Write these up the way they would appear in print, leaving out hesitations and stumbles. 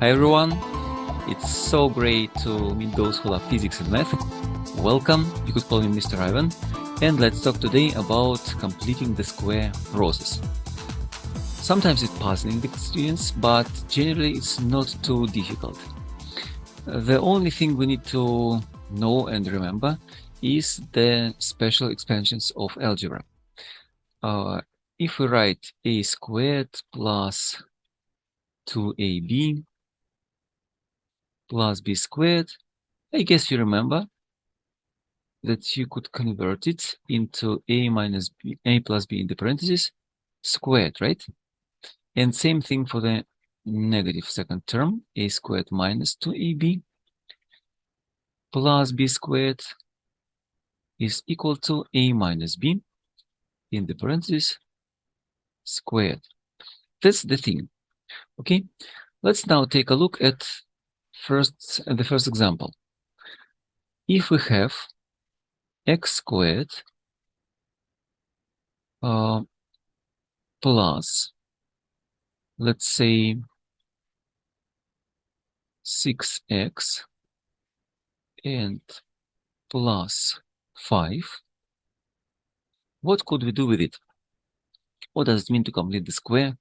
Hi everyone, it's so great to meet those who love physics and math. Welcome, you could call me Mr. Ivan, and let's talk today about completing the square process. Sometimes it's puzzling the students, but generally it's not too difficult. The only thing we need to know and remember is the special expansions of algebra. If we write a squared plus 2ab plus b squared, I guess you remember that you could convert it into a minus b, a plus b in the parentheses squared, right? And same thing for the negative second term, a squared minus 2ab plus b squared is equal to a minus b in the parentheses squared. That's the thing. Okay, let's now take a look at the first example. If we have x squared plus, let's say, 6x and plus 5, what could we do with it? What does it mean to complete the square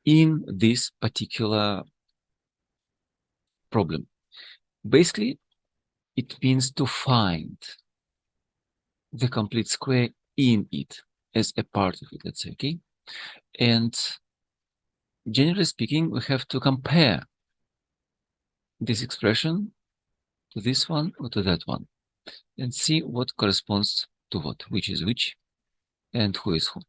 in this particular problem? Basically, it means to find the complete square in it as a part of it, let's say, okay? And generally speaking, we have to compare this expression to this one or to that one and see what corresponds to what, which is which, and who is who.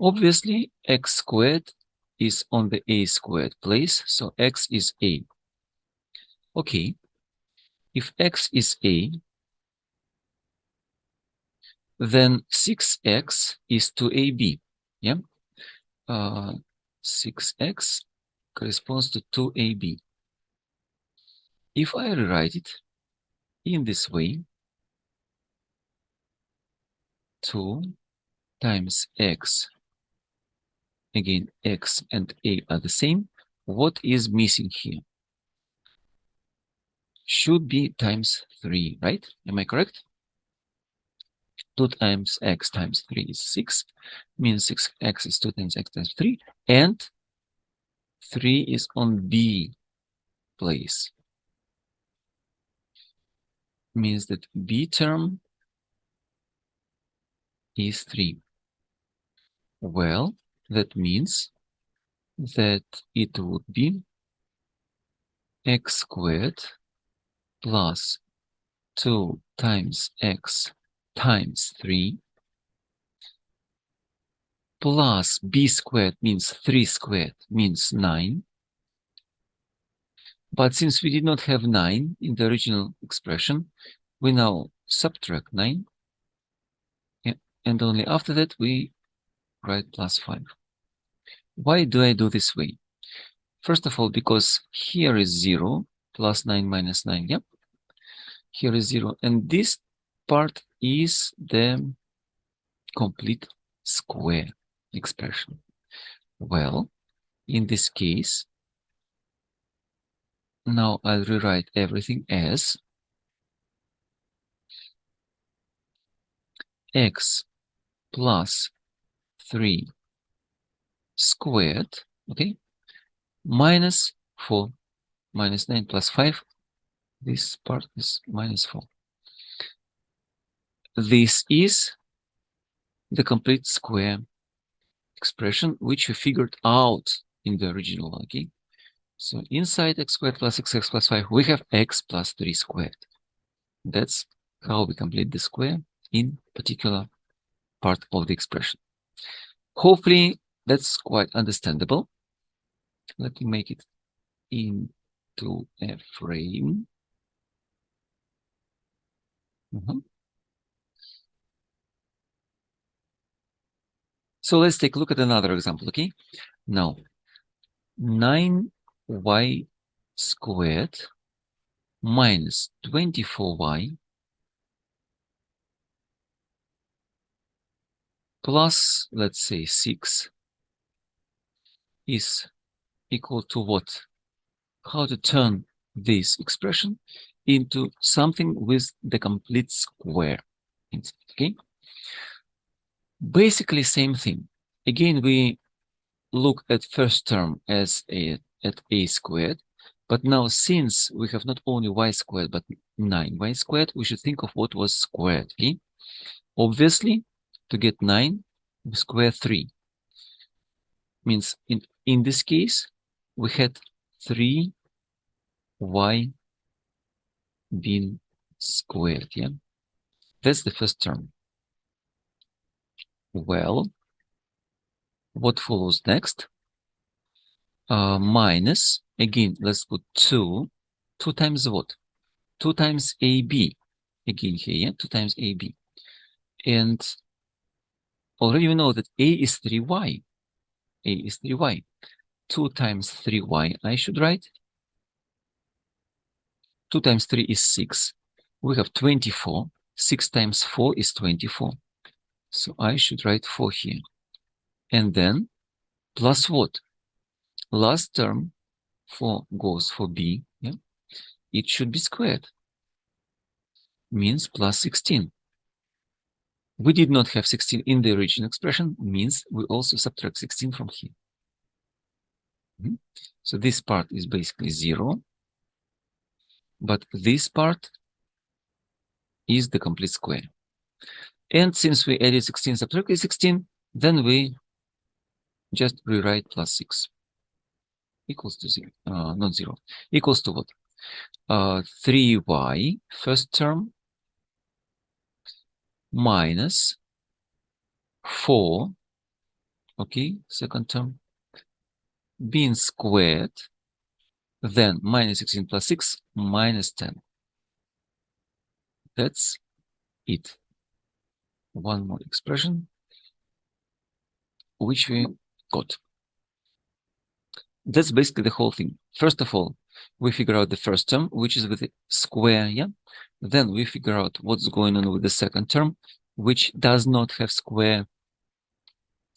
Obviously, x squared is on the a squared place, so x is a. Okay, if x is a, then 6x is 2ab, yeah? 6x corresponds to 2ab. If I rewrite it in this way, 2 times x, again, x and a are the same, what is missing here? Should be times 3, right? Am I correct? 2 times x times 3 is 6, means 6x is 2 times x times 3, and 3 is on b place. Means that b term is 3. Well, that means that it would be x squared plus 2 times x times 3 plus b squared means 3 squared means 9. But since we did not have 9 in the original expression, we now subtract 9. And only after that we write plus 5. Why do I do this way? First of all, because here is 0, plus 9 minus 9, yep. Here is 0, and this part is the complete square expression. Well, in this case, now I'll rewrite everything as x plus 3 squared, okay, minus 4, minus 9 plus 5. This part is minus 4. This is the complete square expression which we figured out in the original one, okay? So inside x squared plus 6x plus 5, we have x plus 3 squared. That's how we complete the square in particular part of the expression. Hopefully, that's quite understandable. Let me make it into a frame. So let's take a look at another example, okay? Now, 9y squared minus 24y plus, let's say, 6 is equal to what? how to turn this expression into something with the complete square. Okay? Basically, same thing. Again, we look at first term as at a squared, but now since we have not only y squared but 9y squared, we should think of what was squared. Okay? Obviously, to get 9, we square 3. Means in this case, we had 3y being squared. Yeah, that's the first term. Well, what follows next? Minus, again, let's put 2 times what? 2 times AB. Again here, yeah, 2 times AB. And already we know that A is 3y. A is 3y. 2 times 3y, I should write. 2 times 3 is 6. We have 24. 6 times 4 is 24. So I should write 4 here. And then plus what? Last term, 4 goes for B. Yeah? It should be squared. Means plus 16. We did not have 16 in the original expression, means we also subtract 16 from here. So this part is basically 0, but this part is the complete square. And since we added 16, subtracted 16, then we just rewrite plus 6 equals to 0, not 0, equals to what? 3y, first term, minus 4, okay, second term, being squared, then minus 16 plus 6, minus 10. That's it. One more expression, which we got. That's basically the whole thing. First of all, we figure out the first term, which is with a square, yeah? Then we figure out what's going on with the second term, which does not have square,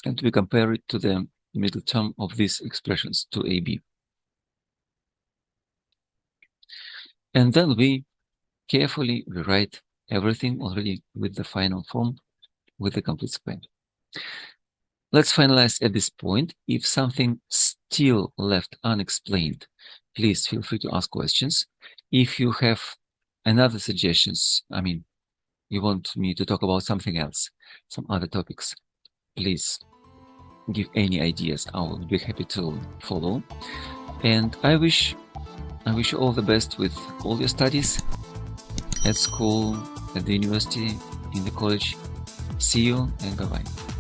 and we compare it to the middle term of these expressions, to AB. And then we carefully rewrite everything already with the final form, with the complete square. Let's finalize at this point. If something still left unexplained, please feel free to ask questions. If you have another suggestions, I mean, you want me to talk about something else, some other topics, please give any ideas. I will be happy to follow. And I wish you all the best with all your studies at school, at the university, in the college. See you and bye-bye.